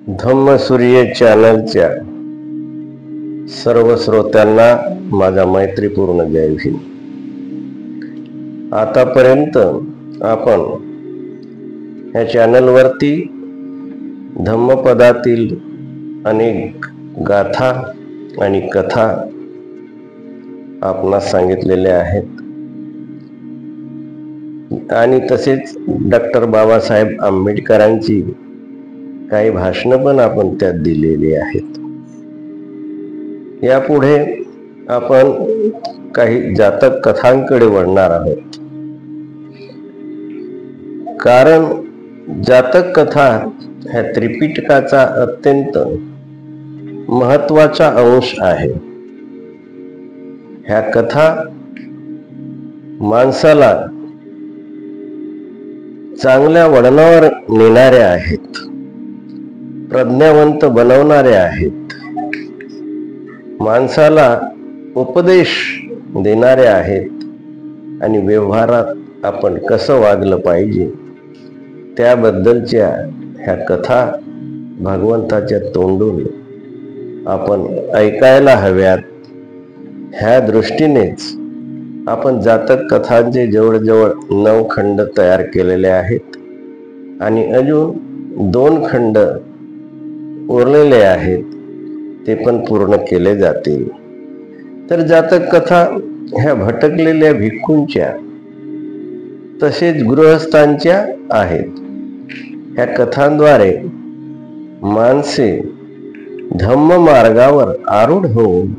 धम्मसूर्य चॅनलच्या सर्व श्रोत्यांना माझा मैत्रीपूर्ण जय भीम। आतापर्यंत आपण या चॅनलवरती धम्मपदातील अनेक गाथा आणि कथा आपणास सांगितलेल्या आहेत आणि तसेच डॉक्टर बाबासाहेब आंबेडकरांची काही भाषणं पण आपण त्यात दिलेली आहेत। यापुढे आपण काही जातक कथांकडे वळणार आहोत, कारण जातक कथा ह्या त्रिपिटकाचा अत्यंत महत्त्वाचा अंश आहे। ह्या कथा माणसाला चांगल्या वळणावर नेणाऱ्या आहेत, प्रज्ञावंत बनवणाऱ्या आहेत, माणसाला उपदेश देणाऱ्या आहेत आणि व्यवहारात आपण कसं वागलं पाहिजे त्याबद्दलच्या ह्या कथा भगवंताच्या तोंडून आपण ऐकायला हव्यात। ह्या दृष्टीनेच आपण जातक कथांचे जवळजवळ 9 खंड तयार केलेले आहेत आणि अजून 2 खंड उरलेले आहेत, ते पण पूर्ण केले जातील। तर जातक कथा ह्या भटकलेल्या भिक्खूंच्या तसेच गृहस्थांच्या आहेत। ह्या कथांद्वारे माणसे धम्म मार्गावर आरूढ होऊन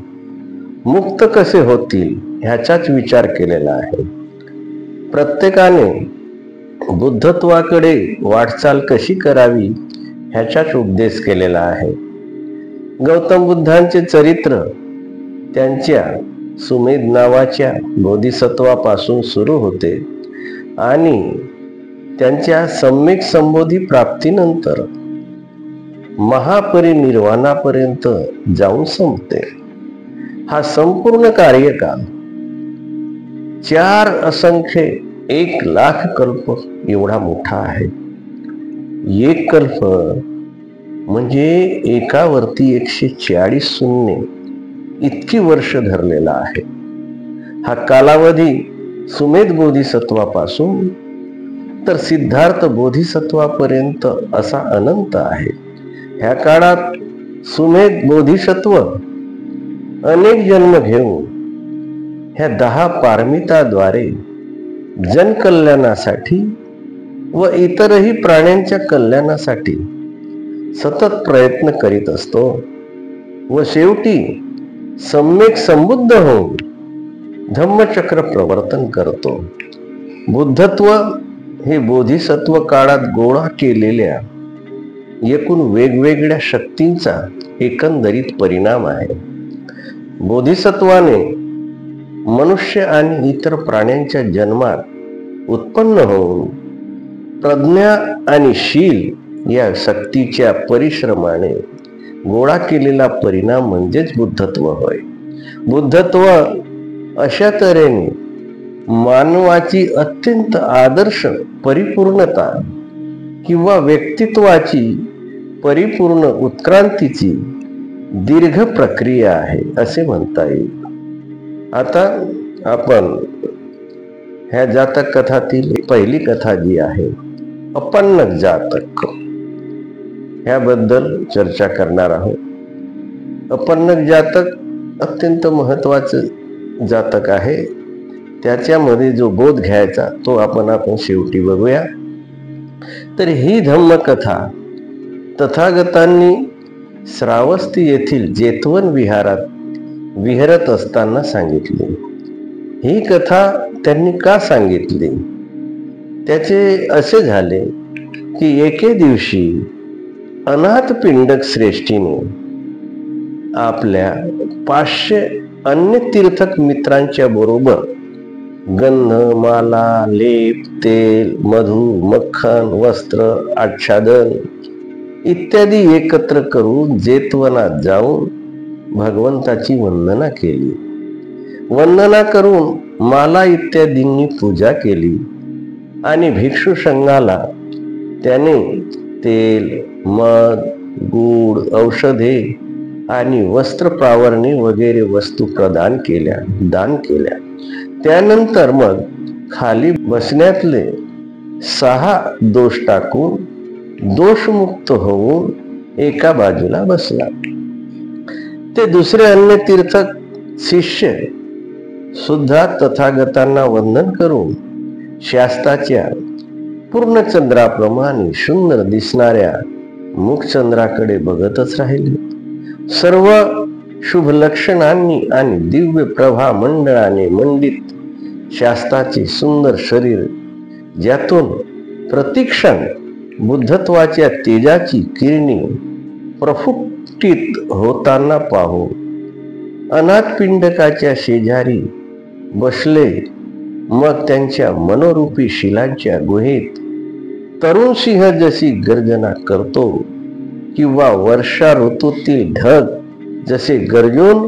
मुक्त कसे होतील ह्याचाच विचार केलेला आहे। प्रत्येकाने बुद्धत्वाकडे वाटचाल कशी करावी ह्याचाच उपदेश केलेला आहे। गौतम बुद्धांचे चरित्र त्यांच्या सुमेध नावाच्या बोधिसत्वापासून सुरू होते आणि त्यांच्या सम्यक संबोधी प्राप्तीनंतर महापरिनिर्वाणापर्यंत जाऊन संपते। हा संपूर्ण कार्यकाल 4 असंख्य 1,00,000 कल्प एवढा मोठा आहे। एक कल्प म्हणजे एकावरती 140 शून्य इतकी वर्ष धरलेला आहे। हा कालावधी सुमेध बोधिसत्वापासून तर सिद्धार्थ बोधिसत्वापर्यंत असा अनंत आहे। ह्या काळात सुमेध बोधिसत्व अनेक जन्म घेऊन ह्या 10 पारमिताद्वारे जनकल्याणासाठी व इतरही प्राण्यांच्या कल्याणासाठी सतत प्रयत्न करीत असतो व शेवटी सम्यक संबुद्ध होऊन धम्मचक्र प्रवर्तन करतो। बुद्धत्व हे बोधिसत्व काळात गोळा केलेल्या एकूण वेगवेगळ्या शक्तींचा एकंदरीत परिणाम आहे। बोधिसत्वाने मनुष्य आणि इतर प्राण्यांच्या जन्मात उत्पन्न होऊन प्रज्ञा आणि शील या शक्तीच्या परिश्रमाने गोळा केलेला परिणाम म्हणजेच बुद्धत्व होय। बुद्धत्व अशा तऱ्हेने मानवाची अत्यंत आदर्श परिपूर्णता किंवा व्यक्तित्वाची परिपूर्ण उत्क्रांतीची दीर्घ प्रक्रिया आहे असे म्हणता येईल। आता आपण ह्या जातक कथातील पहिली कथा जी आहे अपन्नक जातक ह्याबद्दल चर्चा करणार आहोत। अपन्नक जातक अत्यंत महत्त्वाचं जातक आहे। त्याच्यामध्ये जो बोध घ्यायचा तो आपण शेवटी बघूया। तर ही धम्मकथा तथागतांनी श्रावस्ती येथील जेतवन विहारात विहरत असताना सांगितली। ही कथा त्यांनी का सांगितली? त्याचे असे झाले की एके दिवशी अनाथ पिंडक श्रेष्ठीने आपल्या 500 अन्य तीर्थक मित्रांच्या बरोबर गंध, माला, लेप, तेल, मधु, मक्खन, वस्त्र, आच्छादन इत्यादी एकत्र करून जेतवनात जाऊन भगवंताची वंदना केली। वंदना करून माला इत्यादींनी पूजा केली आणि भिक्षू संघाला त्याने तेल, मध, गूळ, औषधे आणि वस्त्र प्रावरणे वगैरे वस्तू दान केल्या. त्यानंतर मग खाली बसण्यातले 6 दोष टाकून दोषमुक्त होऊन एका बाजूला बसला. ते दुसरे अन्य तीर्थक शिष्य सुद्धा तथागतांना वंदन करून शास्ताच्या पूर्णचंद्राप्रमाणे सुंदर दिसणाऱ्या मुखचंद्राकडे बघतच राहिले. सर्व शुभ लक्षणांनी आणि दिव्य प्रभा मंडळाने मंडित शास्ताचे सुंदर शरीर, ज्यातून प्रतिक्षण बुद्धत्वाच्या तेजाची किरणे प्रफुल्लित होताना पाहून अनाथपिंडकाच्या शेजारी बसले. मग त्यांच्या मनोरूपी शिलांच्या गुहेत तरुण सिंह जशी गर्जना करतो किंवा वर्षा ऋतूतील ढग जसे गरजून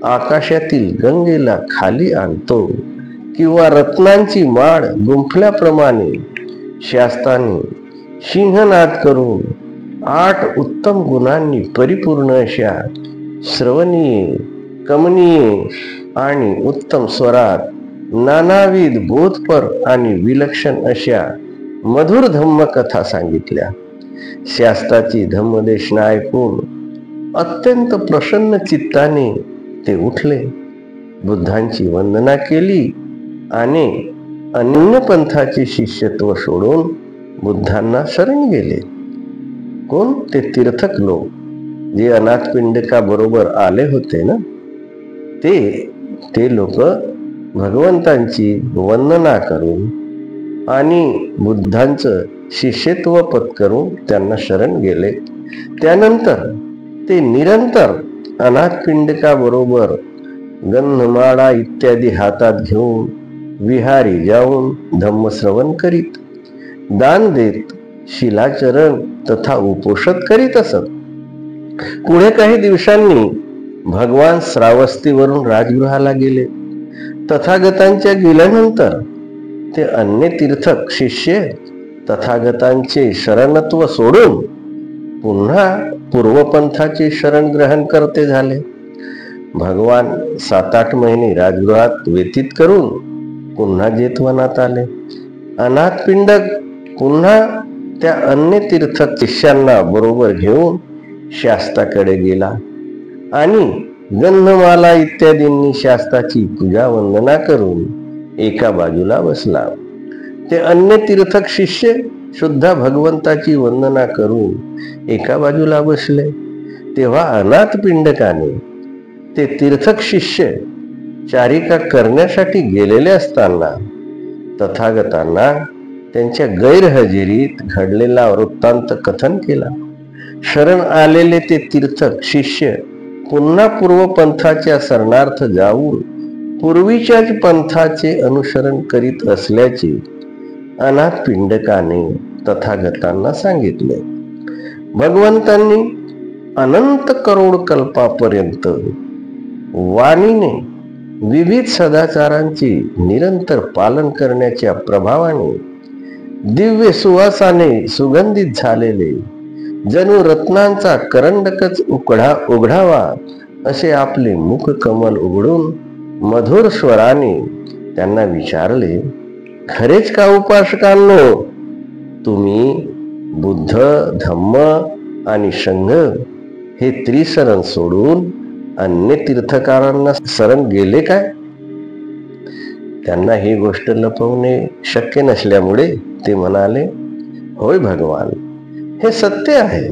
आकाशातील गंगेला खाली आणतो किंवा रत्नांची माळ गुंफल्याप्रमाणे शास्ताने सिंहनाद करून 8 उत्तम गुणांनी परिपूर्ण अशा श्रवणीय, कमनीय आणि उत्तम स्वरात नानाविध बोधपर आणि विलक्षण अशा मधुर धम्मकथा सांगितल्या. शास्ताची धम्मदेशना ऐकून अत्यंत प्रसन्न चित्ताने ते उठले, बुद्धांची वंदना केली आणि अन्य पंथाचे शिष्यत्व सोडून बुद्धांना शरण गेले. कोण? ते तीर्थक लोक जे अनाथपिंडका बरोबर आले होते ना, ते लोक भगवंतांची वंदना करून आणि बुद्धांचं शिष्यत्व पत्करून त्यांना शरण गेले. त्यानंतर ते निरंतर अनाथपिंडका बरोबर गंधमाळा इत्यादी हातात घेऊन विहारी जाऊन धम्मश्रवण करीत, दान देत, शिलाचरण तथा उपोषण करीत असत. पुढे काही दिवसांनी भगवान श्रावस्तीवरून राजगृहाला गेले. तथागतांच्या गेल्यानंतर ते अन्य तीर्थक शिष्य तथागतांचे शरणत्व सोडून पुन्हा पूर्वपंथाचे शरण ग्रहण करते झाले. भगवान 7-8 महिने राजगृहात व्यतीत करून पुन्हा जेतवनात आले. अनाथपिंडक पुन्हा त्या अन्य तीर्थक शिष्यांना बरोबर घेऊन शास्ताकडे गेला आणि गंधमाला इत्यादींनी शास्ताची पूजा वंदना करून एका बाजूला बसला. ते अन्य तीर्थक शिष्य सुद्धा भगवंताची वंदना करून एका बाजूला बसले. तेव्हा अनाथपिंडकाने ते तीर्थक शिष्य चारिका करण्यासाठी गेलेले असताना तथागतांना त्यांच्या गैरहजेरीत घडलेला वृत्तांत कथन केला. शरण आलेले ते तीर्थक शिष्य पुन्हा पूर्वपंथाच्या शरणार्थ जाऊन पूर्वीच्याच पंथाचे अनुसरण करीत असल्याचे अनाथपिंडकाने तथागतांना सांगितले. भगवंतांनी अनंत करोड कल्पापर्यंत वाणीने विविध सदाचारांचे निरंतर पालन करण्याच्या प्रभावाने दिव्य सुवासाने सुगंधित झालेले जणू रत्नांचा करंडकच उघडावा असे आपले मुख कमल उघडून मधुर स्वराने त्यांना विचारले, खरेच का उपासकांनो, तुम्ही बुद्ध, धम्म आणि संघ हे त्रिशरण सोडून अन्य तीर्थकारांना शरण गेले काय? त्यांना ही गोष्ट लपवणे शक्य नसल्यामुळे ते म्हणाले, होय भगवान, हे सत्य आहे.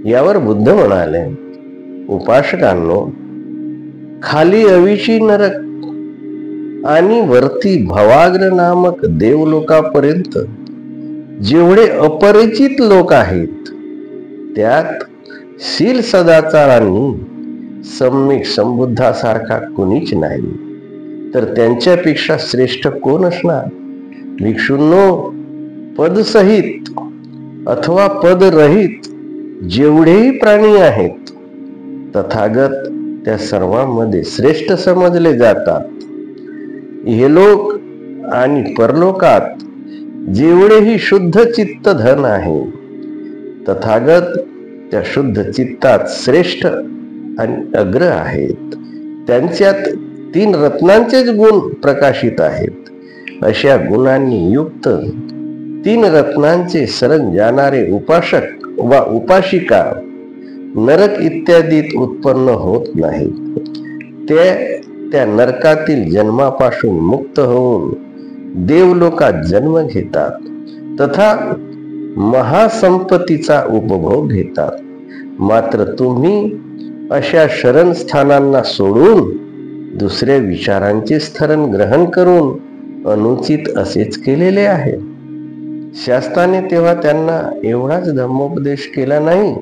यावर बुद्ध म्हणाले, उपासकांनो, खाली अविची नरक आणि वरती भवाग्र नामक देवलोकापर्यंत जेवढे अपरिचित लोक आहेत, त्यात शील सदाचारांनी सम्यक संबुद्धासारखा कुणीच नाही. तर त्यांच्यापेक्षा श्रेष्ठ कोण असणार? भिक्षूंनो, पदसहित अथवा पदरहित जेवढेही प्राणी आहेत, तथागत त्या सर्वांमध्ये श्रेष्ठ समजले जातात. इहलोक आणि परलोकात जेवढेही शुद्ध चित्त धन आहे, तथागत त्या शुद्ध चित्तात श्रेष्ठ आणि अग्र आहेत. त्यांच्यात 3 रत्नांचेच गुण प्रकाशित आहेत. अशा गुणांनी युक्त 3 रत्नांचे शरण जाणारे उपासक वा उपासिका नरक इत्यादीत उत्पन्न होत नाहीत. ते त्या नरकातील जन्मापासून मुक्त होऊन देवलोकात जन्म घेतात तथा महासंपत्तीचा उपभोग घेतात. मात्र तुम्ही अशा शरणस्थानांना सोडून दुसऱ्या विचारांचे स्थरण ग्रहण करून अनुचित असेच केलेले आहे. शास्त्राने तेव्हा त्यांना एवढाच धम्मोपदेश केला नाही,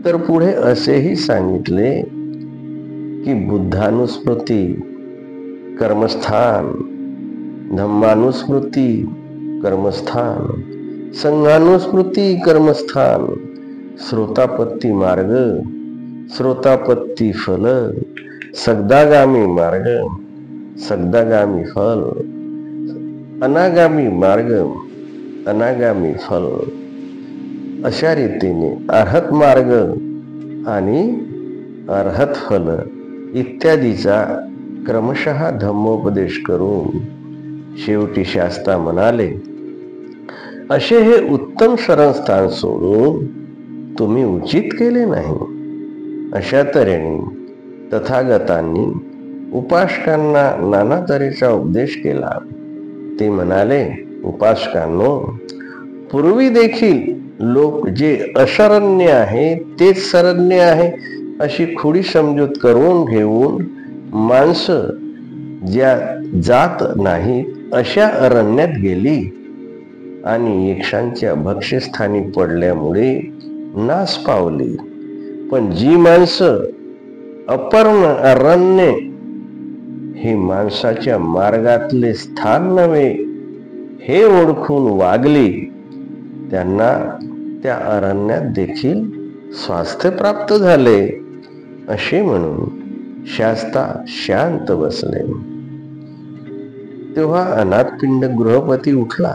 तर पुढे असेही सांगितले की बुद्धानुस्मृती कर्मस्थान, धम्मानुस्मृती कर्मस्थान, संघानुस्मृती कर्मस्थान, श्रोतापत्ती मार्ग, श्रोतापत्ती फल, सगदागामी मार्ग, सगदागामी फल, अनागामी मार्ग, अनागामी फल, अशा रीतीने अर्हत मार्ग आणि अर्हत फल इत्यादीचा क्रमशः धम्मोपदेश करून शेवटी शास्ता म्हणाले, असे हे उत्तम शरणस्थान सोडून तुम्ही उचित केले नाही. अशा तऱ्हेने तथागतांनी उपासकांना नाना तऱ्हेचा उपदेश केला. ते म्हणाले, उपासकांनो, पूर्वी देखील लोक जे अशरण्य आहे तेच शरण्य आहे अशी खुडी समजूत करून घेऊन माणसं ज्या जात नाहीत अशा अरण्यात गेली आणि यक्षांच्या भक्ष्यस्थानी पडल्यामुळे नाश पावली. पण जी माणसं अपर्ण अरण्य हे माणसाच्या मार्गातले स्थान नव्हे हे ओळखून वागली, त्यांना त्या अरण्यात देखील स्वास्थ्य प्राप्त झाले. असे म्हणून शास्ता शांत बसले. तेव्हा अनाथपिंड गृहपती उठला.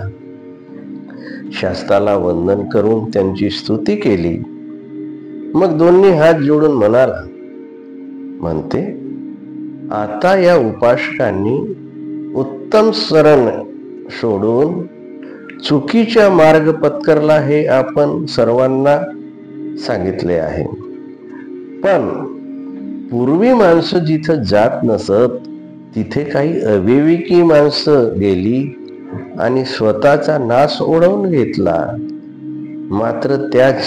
शास्ताला वंदन करून त्यांची स्तुती केली. मग दोन्ही हात जोडून म्हणते, आता या उपासकांनी उत्तम शरण सोडून चुकीचा मार्ग पत्करला हे आपण सर्वांना सांगितले आहे. पण पूर्वी माणसं जिथं जात नसत तिथे काही अविवेकी माणसं गेली आणि स्वतःचा नाश ओढवून घेतला. मात्र त्याच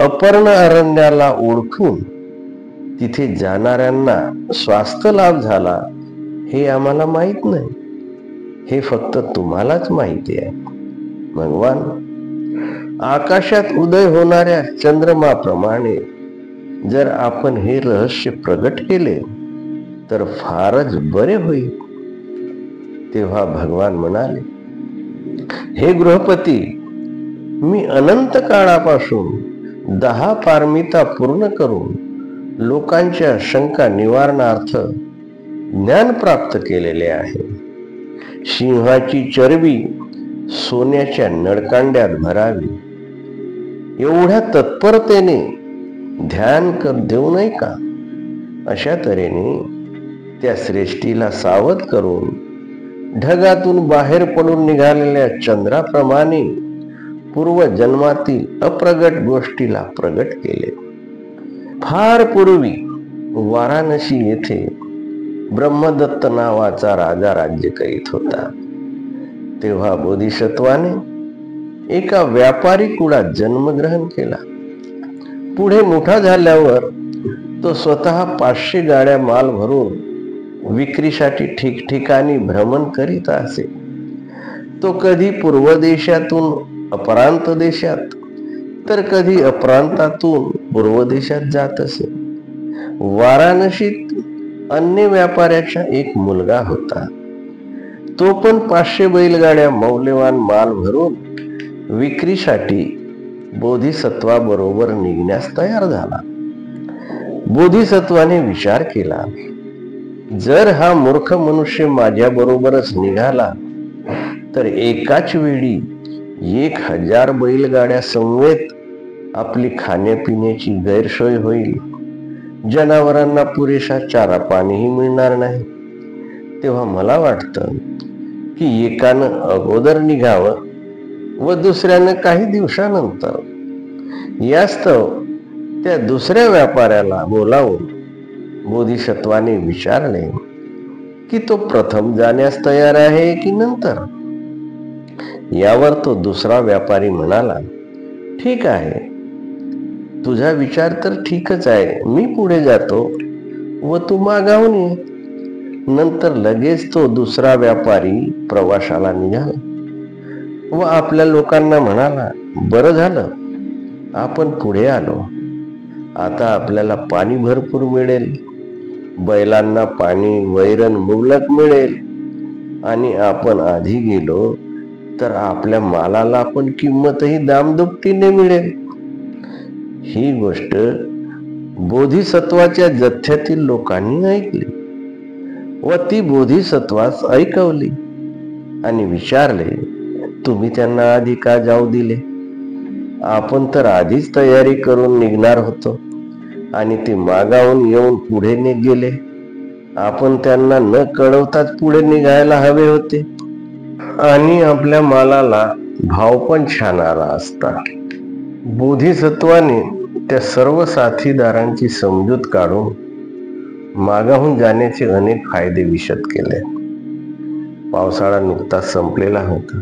अपर्ण अरण्याला ओळखून तिथे जाणाऱ्यांना स्वास्थ्य लाभ झाला हे आम्हाला माहित नाही. हे फक्त तुम्हालाच माहिती आहे. भगवान, आकाशात उदय होणाऱ्या चंद्रमाप्रमाणे जर आपण हे रहस्य प्रगट केले तर फारच बरे होईल. तेव्हा भगवान म्हणाले, हे गृहपती, मी अनंत काळापासून 10 पारमिता पूर्ण करून लोकांच्या शंका निवारणार्थ ज्ञान प्राप्त केलेले आहे. सिंहाची चरबी सोन्याच्या नळकांड्यात भरावी एवढ्या तत्परतेने ध्यान देऊ नये का? अशा तऱ्हेने त्या श्रेष्ठीला सावध करून ढगातून बाहेर पडून निघालेल्या चंद्राप्रमाणे पूर्वजन्मातील अप्रगट गोष्टीला प्रगट केले. फार पूर्वी वाराणसी येथे ब्रह्मदत्त नावाचा राजा राज्य करीत होता. तेव्हा बोधिसत्वाने एका व्यापारी कुळात जन्मग्रहण केला. पुढे मोठा झाल्यावर तो स्वतः 500 गाड्या माल भरून विक्रीसाठी ठिकठिकाणी भ्रमण करीत असे. तो कधी पूर्व देशातून अपरांत देशात तर कधी अपरांतातून पूर्व देशात जात असे. वाराणसीत अन्य व्यापाऱ्याचा एक मुलगा होता. तो पण 500 बैलगाड्या मौल्यवान माल भरून विक्रीसाठी बोधिसत्वाबरोबर निघण्यास तयार झाला. बोधिसत्वाने विचार केला, जर हा मूर्ख मनुष्य माझ्या बरोबरच निघाला तर एकाच वेळी 1000 बैलगाड्या समवेत आपली खाण्यापिण्याची गैरसोय होईल, जनावरांना पुरेसा चारा पाणीही मिळणार नाही, तेव्हा मला वाटतं की एकानं अगोदर निघावं व दुसऱ्यानं काही दिवसानंतर. यास्तव त्या दुसऱ्या व्यापाऱ्याला बोलावून बोधिसत्वाने विचारले की तो प्रथम जाण्यास तयार आहे की नंतर. यावर तो दुसरा व्यापारी म्हणाला, ठीक आहे, तुझा विचार तर ठीकच आहे, मी पुढे जातो व तू मागाहून ये. नंतर लगेच तो दुसरा व्यापारी प्रवासाला निघाला व आपल्या लोकांना म्हणाला, बरं झालं आपण पुढे आलो, आता आपल्याला पाणी भरपूर मिळेल, बैलांना पाणी वैरण मुबलक मिळेल आणि आपण आधी गेलो तर आपल्या मालाला पण किंमतही दामदुपटीने मिळेल. ही गोष्ट बोधिसत्वाच्या जथ्यातील लोकांनी ऐकली व ती बोधिसत्वास ऐकवली आणि विचारले, तुम्ही त्यांना आधी का जाऊ दिले? आपण तर आधीच तयारी करून निघणार होतो आणि ते मागावून येऊन पुढे गेले. आपण त्यांना न कळवताच पुढे निघायला हवे होते आणि आपल्या मालाला भाव पण छान आला असता. बोधिसत्वाने त्या सर्व साथीदारांची समजूत काढून मागाहून जाण्याचे अनेक फायदे विशद केले. पावसाळा नुकताच संपलेला होता.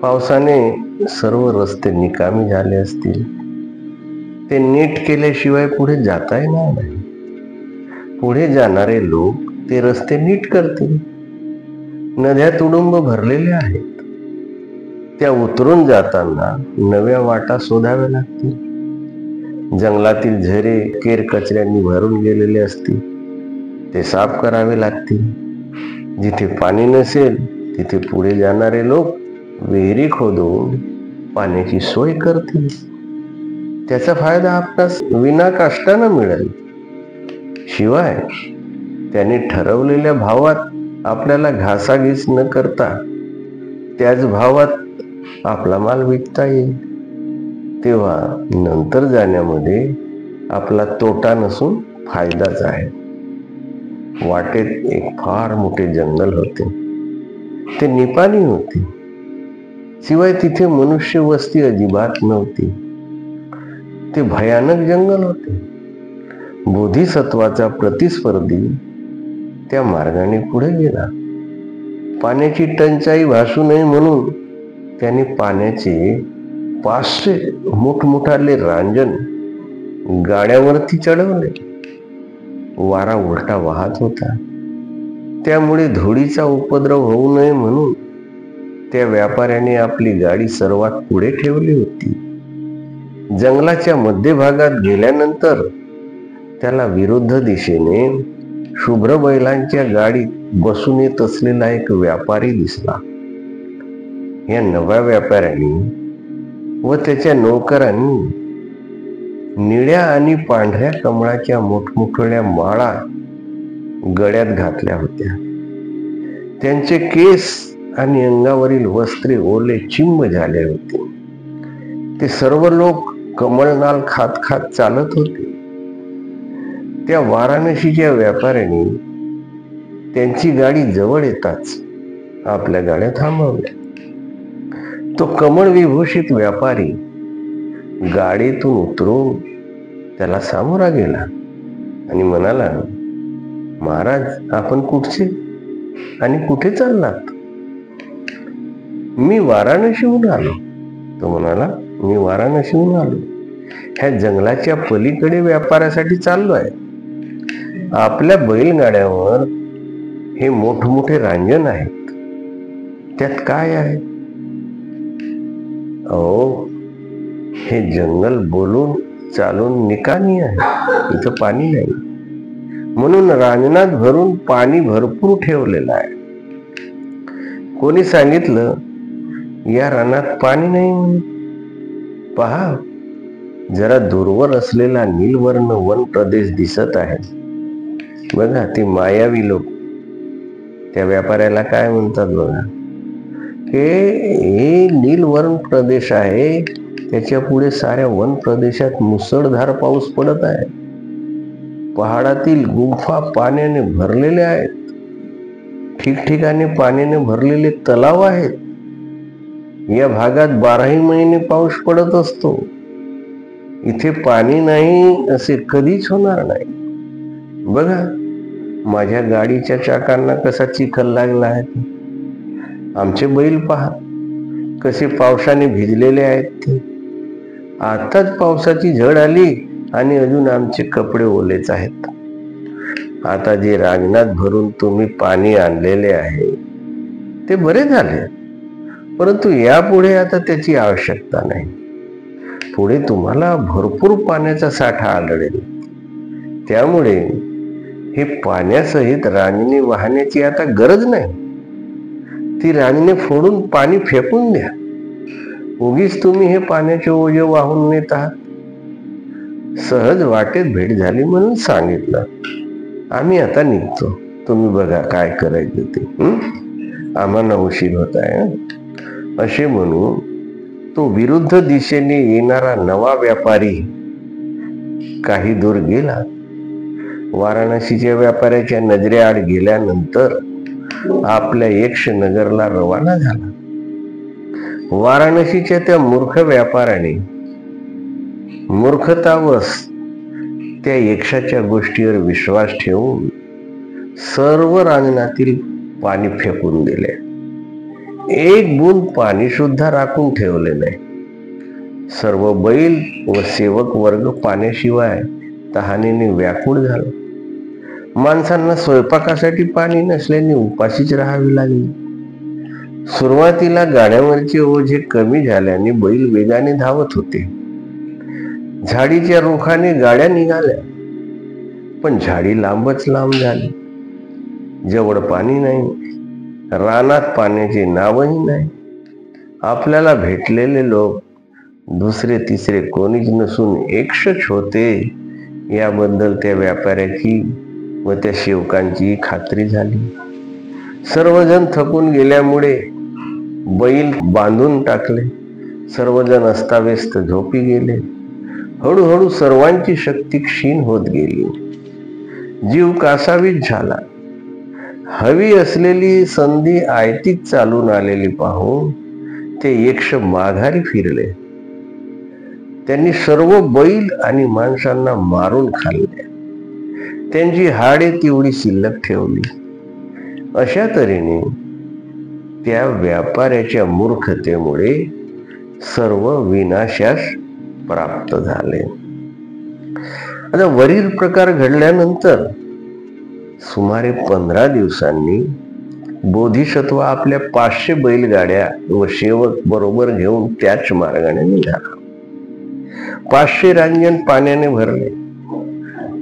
पावसाने सर्व रस्ते निकामी झाले असतील. ते नीट केल्याशिवाय पुढे जाता येणार नाही. पुढे जाणारे लोक ते रस्ते नीट करतील. नद्या तुडुंब भरलेल्या आहेत, त्या उतरून जाताना नव्या वाटा शोधाव्या लागतील. जंगलातील झरे केर कचऱ्यांनी भरून गेलेले असतील, ते साफ करावे लागतील. जिथे पाणी नसेल तिथे पुढे जाणारे लोक विहिरी खोदून पाण्याची सोय करतील. त्याचा फायदा आपणास विना कष्टाने मिळेल. शिवाय त्यांनी ठरवलेल्या भावात आपल्याला घासाघीस न करता त्याच भावात आपला माल विकता येईल. तेव्हा नंतर जाण्यामध्ये आपला तोटा नसून फायदाच आहे. वाटेत एक फार मोठे जंगल होते. ते निपाणी होते. शिवाय तिथे मनुष्य वस्ती अजिबात नव्हती. ते भयानक जंगल होते. बोधिसत्वाचा प्रतिस्पर्धी त्या मार्गाने पुढे गेला. पाण्याची टंचाई भासू नये म्हणून त्याने पाण्याचे 500 मोठमोठाले रांजण गाड्यावरती चढवले. वारा उलटा वाहत होता, त्यामुळे धुळीचा उपद्रव होऊ नये म्हणून त्या व्यापाऱ्याने आपली गाडी सर्वात पुढे ठेवली होती. जंगलाच्या मध्यभागात गेल्यानंतर त्याला विरुद्ध दिशेने शुभ्र बैलांच्या गाडीत बसून येत असलेला एक व्यापारी दिसला. या नव्या व्यापाऱ्यांनी व त्याच्या नोकरांनी निळ्या आणि पांढऱ्या कमळाच्या मोठमोठ्या माळा गळ्यात घातल्या होत्या. त्यांचे केस आणि अंगावरील वस्त्रे ओले चिंब झाले होते. ते सर्व लोक कमळनाल खात खात चालत होते. त्या वाराणसीच्या व्यापाऱ्याने त्यांची गाडी जवळ येताच आपल्या गाड्या थांबवल्या. तो कमळ विभूषित व्यापारी गाडीतून उतरून त्याला सामोरा गेला आणि म्हणाला, महाराज आपण कुठचे आणि कुठे चाललात? मी वाराणसीहून आलो. तो म्हणाला, मी वाराणसीहून आलो. ह्या जंगलाच्या पलीकडे व्यापारासाठी चाललो आहे. आपल्या बैलगाड्यावर हे मोठमोठे रांजण आहेत, त्यात काय आहे? अहो, हे जंगल बोलून चालून निकामी आहे, इथं पाणी नाही, म्हणून रांजणात भरून पाणी भरपूर ठेवलेलं आहे. कोणी सांगितलं या रानात पाणी नाही म्हणून. पहा, जरा दूरवर असलेला नीलवर्ण वन प्रदेश दिसत आहे बघा. ती मायावी लोक त्या व्यापाऱ्याला काय म्हणतात बघा, हे नीलवर्ण प्रदेश आहे, त्याच्या पुढे साऱ्या वन प्रदेशात मुसळधार पाऊस पडत आहे. पहाडातील गुंफा पाण्याने भरलेल्या आहेत. ठिकठिकाणी पाण्याने भरलेले तलाव आहेत. या भागात 12ही महिने पाऊस पडत असतो. इथे पाणी नाही असे कधीच होणार नाही. बघा, माझ्या गाडीच्या चाकांना कसा चिखल लागला आहे. आमचे बैल पहा कसे पावसाने भिजलेले आहेत. ते आताच पावसाची झड आली आणि अजून आमचे कपडे ओलेच आहेत. आता जे रांगणात भरून तुम्ही पाणी आणलेले आहे ते बरे झाले, परंतु यापुढे आता त्याची आवश्यकता नाही. पुढे तुम्हाला भरपूर पाण्याचा साठा आढळेल. त्यामुळे हे पाण्यासहित रांजणे वाहण्याची आता गरज नाही. ती रांजणे फोडून पाणी फेकून द्या. उगीच तुम्ही हे पाण्याचे ओझे वाहून नेत आहात. सहज वाटेत भेट झाली म्हणून सांगितलं. आम्ही आता निघतो. तुम्ही बघा काय करायचं ते. आम्हाला उशीर होत आहे. असे म्हणून तो विरुद्ध दिशेने येणारा नवा व्यापारी काही दूर गेला. वाराणसीच्या व्यापाऱ्याच्या नजरेआड गेल्यानंतर आपल्या यक्षनगरला रवाना झाला. वाराणसीच्या त्या मूर्ख व्यापाऱ्याने मूर्खतावश त्या यक्षाच्या गोष्टीवर विश्वास ठेवून सर्व रांजणातील पाणी फेकून दिले. एक बूंद पाणी सुद्धा राखून ठेवले नाही. सर्व बैल व सेवक वर्ग पाण्याशिवाय तहानेने व्याकुळ झाला. माणसांना स्वयंपाकासाठी पाणी नसल्याने उपाशीच राहावे लागले. सुरुवातीला गाड्यांवरचे ओझे कमी झाल्याने बैल वेगाने धावत होते. झाडीच्या रुखाने गाड्या निघाल्या, पण झाडी लांबच लांब झाली. जवळ पाणी नाही. रानात पाण्याचे नावही नाही. आपल्याला भेटलेले लोक दुसरे तिसरे कोणीच नसून एकशच होते याबद्दल त्या व्यापाऱ्याची व त्या सेवकांची खात्री झाली. सर्वजण थकून गेल्यामुळे बैल बांधून टाकले. सर्वजण अस्ताव्यस्त झोपी गेले. हळूहळू सर्वांची शक्ती क्षीण होत गेली. जीव कासावीस झाला. हवी असलेली संधी आयतीच चालून आलेली पाहून ते यक्ष माघारी फिरले. त्यांनी सर्व बैल आणि माणसांना मारून खाल्ले. त्यांची हाडे तेवढी शिल्लक ठेवली. अशा तऱ्हेने त्या व्यापाऱ्याच्या मूर्खतेमुळे सर्व विनाशास प्राप्त झाले. आता वरील प्रकार घडल्यानंतर सुमारे 15 दिवसांनी बोधिसत्व आपल्या 500 बैलगाड्या व सेवक बरोबर घेऊन त्याच मार्गाने निघाला. 500 रांजण पाण्याने भरले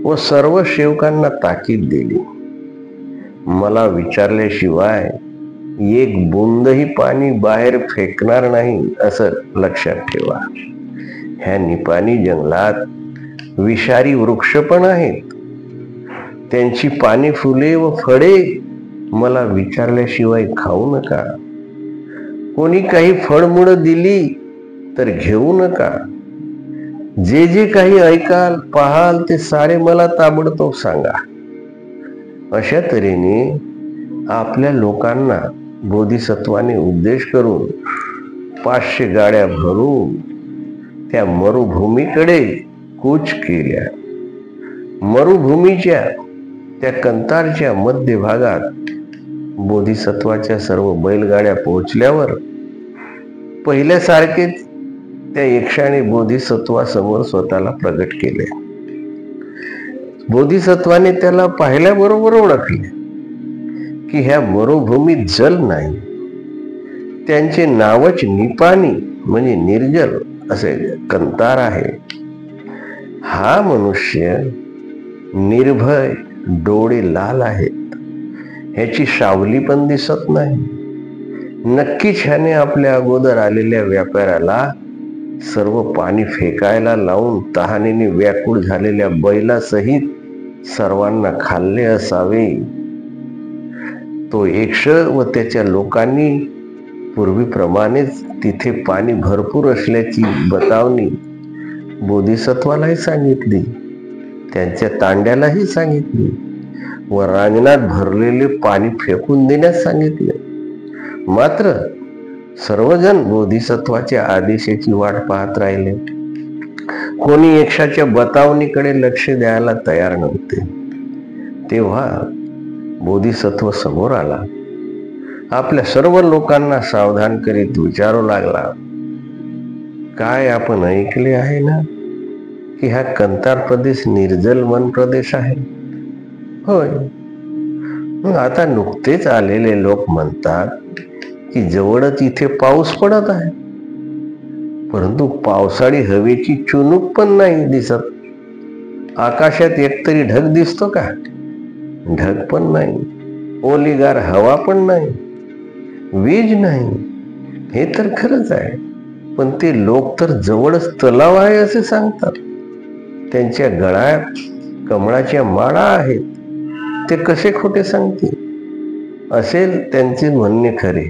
व सर्व सेवकांना ताकीद दिली, मला विचारल्याशिवाय एक बूंदही पाणी बाहेर फेकणार नाही असं लक्षात ठेवा. ह्या निपाणी जंगलात विषारी वृक्ष पण आहेत. त्यांची पाने, फुले व फळे मला विचारल्याशिवाय खाऊ नका. कोणी काही फळमुळ दिली तर घेऊ नका. जे जे काही ऐकाल पाहाल ते सारे मला ताबडतोब सांगा. अशा तऱ्हेने आपल्या लोकांना बोधिसत्वाने उद्देश करून 500 गाड्या भरून त्या मरुभूमीकडे कूच केल्या. मरुभूमीच्या त्या कंतारच्या मध्यभागात बोधिसत्वाच्या सर्व बैलगाड्या पोहोचल्यावर पहिल्यासारखेच त्या यक्षाने बोधिसत्वासमोर स्वतःला प्रगट केले. बोधिसत्वाने त्याला पाहिल्याबरोबर ओळखले की ह्या मरुभूमीत जल नाही. त्यांचे नावच निपाणी म्हणजे निर्जल असे कंतार आहे. हा मनुष्य निर्भय, डोळे लाल आहेत, ह्याची सावली पण दिसत नाही. नक्कीच ह्याने आपल्या अगोदर आलेल्या व्यापाऱ्याला सर्व पाणी फेकायला लावून तहानेने व्याकुळ झालेल्या बैलासहित सर्वांना खाल्ले असावे. तो यक्ष व त्याच्या लोकांनी पूर्वीप्रमाणेच तिथे पाणी भरपूर असल्याची बतावणी बोधिसत्वालाही सांगितली, त्यांच्या तांड्यालाही सांगितली व रांजणात भरलेले पाणी फेकून देण्यास सांगितले. मात्र सर्वजण बोधिसत्वाच्या आदेशाची वाट पाहत राहिले. कोणी यक्षाच्या बतावणीकडे लक्ष द्यायला तयार नव्हते. तेव्हा बोधिसत्व समोर आला. आपल्या सर्व लोकांना सावधान करीत विचारू लागला, काय आपण ऐकले आहे ना की हा कंतार प्रदेश निर्जल वन प्रदेश आहे? होय. मग आता नुकतेच आलेले लोक म्हणतात की जवळच इथे पाऊस पडत आहे, परंतु पावसाळी हवेची चुणूक पण नाही दिसत. आकाशात एकतरी ढग दिसतो का? ढग पण नाही. ओलीगार हवा पण नाही. वीज नाही. हे तर खरंच आहे, पण ते लोक तर जवळच तलाव आहे असे सांगतात. त्यांच्या गळ्यात कमळाच्या माळा आहेत. ते कसे खोटे सांगतील? असेल त्यांचे म्हणणे खरे,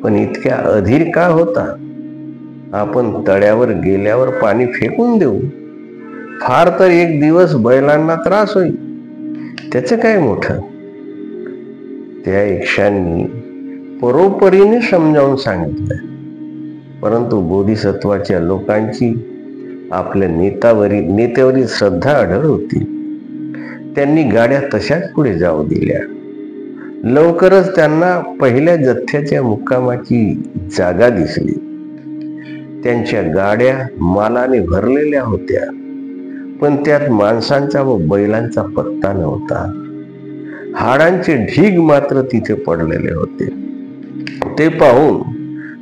पण इतक्या अधीर का होता? आपण तळ्यावर गेल्यावर पाणी फेकून देऊ. फार तर एक दिवस बैलांना त्रास होईल, त्याचं काय मोठं? त्या यक्षांनी परोपरीने समजावून सांगितलं, परंतु बोधिसत्वाच्या लोकांची आपल्या नेत्यावरील श्रद्धा अढळ होती. त्यांनी गाड्या तशाच पुढे जाऊ दिल्या. लवकरच त्यांना पहिल्या जथ्याच्या मुक्कामाची जागा दिसली. त्यांच्या गाड्या मालाने भरलेल्या होत्या, पण त्यात माणसांचा व बैलांचा पत्ता नव्हता. हाडांचे ढीग मात्र तिथे पडलेले होते. ते पाहून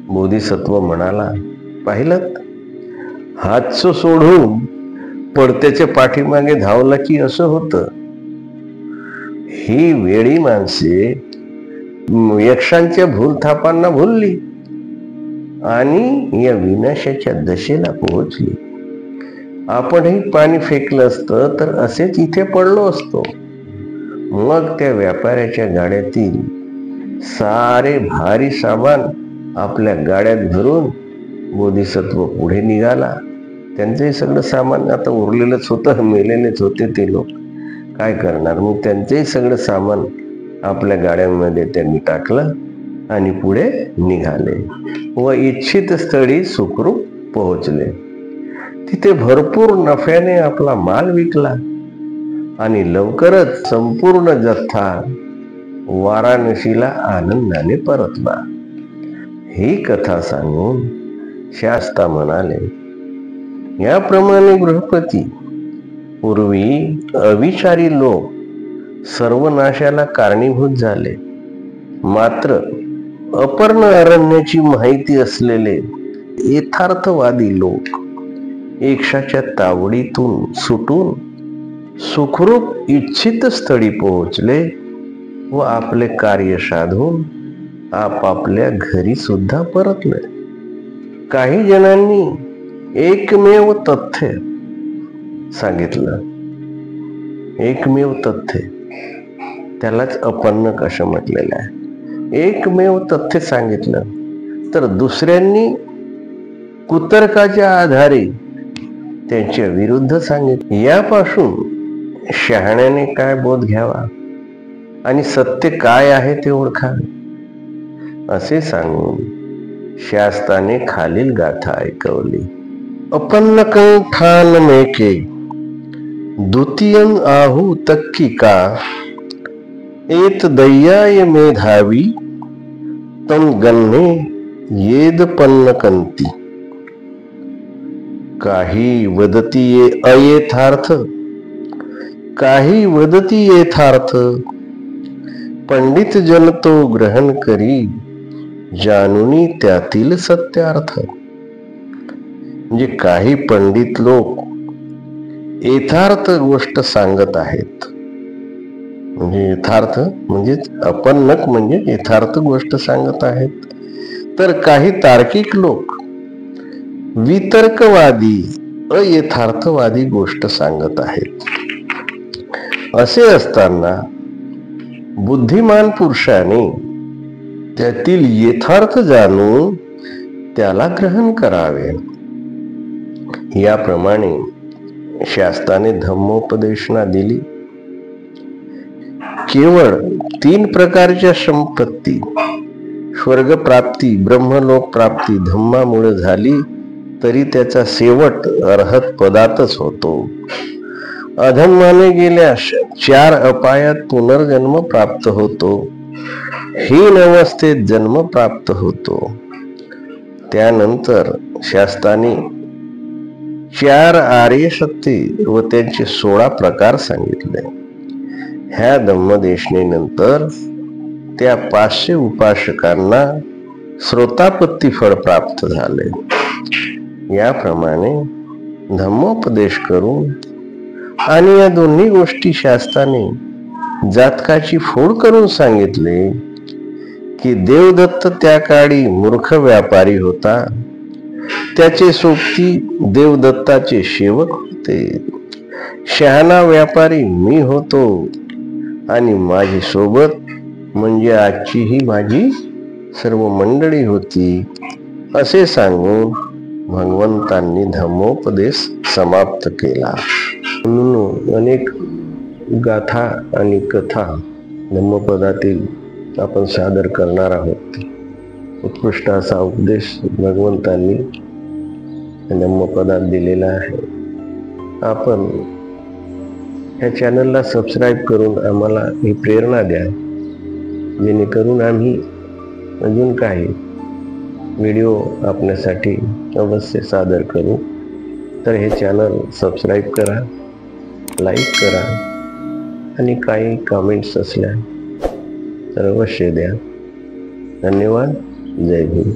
बोधिसत्व म्हणाला, पाहिलं, हातचं सोडून पडत्याच्या पाठीमागे धावला की असं होतं. ही वेळी माणसे यक्षांच्या भूलथापांना भुलली आणि या विनाशाच्या दशेला पोहोचली. आपणही पाणी फेकलं असतं तर असेच इथे पडलो असतो. मग त्या व्यापाऱ्याच्या गाड्यातील सारे भारी सामान आपल्या गाड्यात भरून बोधिसत्व पुढे निघाला. त्यांचंही सगळं सामान आता उरलेलंच होतं. मेलेलेच होते ते लोक, काय करणार? मग त्यांचंही सगळं सामान आपल्या गाड्यांमध्ये त्यांनी टाकलं आणि पुढे निघाले व इच्छित स्थळी सुखरूप पोहोचले. तिथे भरपूर नफ्याने आपला माल विकला आणि लवकरच संपूर्ण जथ्था वाराणसीला आनंदाने परतला. ही कथा सांगून शास्ता म्हणाले, याप्रमाणे गृहपती, पूर्वी अविचारी लोक सर्वनाशाला कारणीभूत झाले. मात्र अपर्ण अरण्याची माहिती असलेले यथार्थवादी लोक यक्षाच्या तावडीतून सुटून सुखरूप इच्छित स्थळी पोहोचले व आपले कार्य साधून आपापल्या घरी सुद्धा परतले. काही जणांनी एकमेव तथ्य सांगितलं. एकमेव तथ्य, त्यालाच अपन्नक असं म्हटलेलं आहे. एकमेव तथ्य सांगितलं तर दुसऱ्यांनी कुतर्काच्या आधारे त्यांच्या विरुद्ध सांगितलं. यापासून शहाण्याने काय बोध घ्यावा आणि सत्य काय आहे ते ओळखावे असे सांगून शास्ताने खालील गाथा ऐकवली. अपन्नकं ठान मेके द्वितीयं आहु तक्की का एत दय्याय मेधावी तम गन्हे येद पन्नकंती. काही वदती अयथार्थ, काही वदती यथार्थ, पंडित जन तो ग्रहण करी जानुनी त्यातील सत्यार्थ. म्हणजे काही पंडित लोक यथार्थ गोष्ट सांगत आहेत. म्हणजे यथार्थ म्हणजे अपन्नक म्हणजे यथार्थ गोष्ट सांगत आहेत. तर काही तार्किक लोक वितर्कवादी अयथार्थवादी गोष्ट सांगत आहेत. असे असताना बुद्धिमान पुरुषाने त्यातील यथार्थ जाणून त्याला ग्रहण करावे. याप्रमाणे शास्त्राने धम्मोपदेशना दिली. केवळ 3 प्रकारच्या संपत्ती स्वर्ग प्राप्ती, ब्रह्मलोक प्राप्ती धम्मामुळे झाली तरी त्याचा शेवट अर्हत पदातच होतो. अधम्माने गेल्यास 4 अपायात पुनर्जन्म प्राप्त होतो. हीन अवस्थेत जन्म प्राप्त होतो. त्यानंतर शास्त्राने 4 आर्य सत्य व त्यांचे 16 प्रकार सांगितले. ह्या धम्मदेशनेनंतर त्या 500 उपासकांना श्रोतापत्ती फळ प्राप्त झाले. याप्रमाणे धम्मोपदेश करून आणि या दोन्ही गोष्टी शास्त्राने जातकाची फोड करून सांगितले की देवदत्त त्या काळी मूर्ख व्यापारी होता. त्याचे सोबती देवदत्ताचे सेवक होते. शहाणा व्यापारी मी होतो आणि माझी सोबत म्हणजे आजची ही माझी सर्व मंडळी होती, असे सांगून भगवंतांनी धम्मोपदेश समाप्त केला. म्हणून अनेक गाथा आणि कथा धम्मपदातील आपण सादर करणार आहोत. उत्कृष्ट असा उपदेश भगवंतांनी धम्मपदात दिलेला आहे. आपण ह्या चॅनलला सबस्क्राईब करून आम्हाला ही प्रेरणा द्या, जेणेकरून आम्ही अजून काही व्हिडिओ आपल्यासाठी अवश्य सादर करू. तर हे चॅनल सबस्क्राईब करा, लाईक करा आणि काही कमेंट्स असल्या तर अवश्य द्या. धन्यवाद. जय भीम.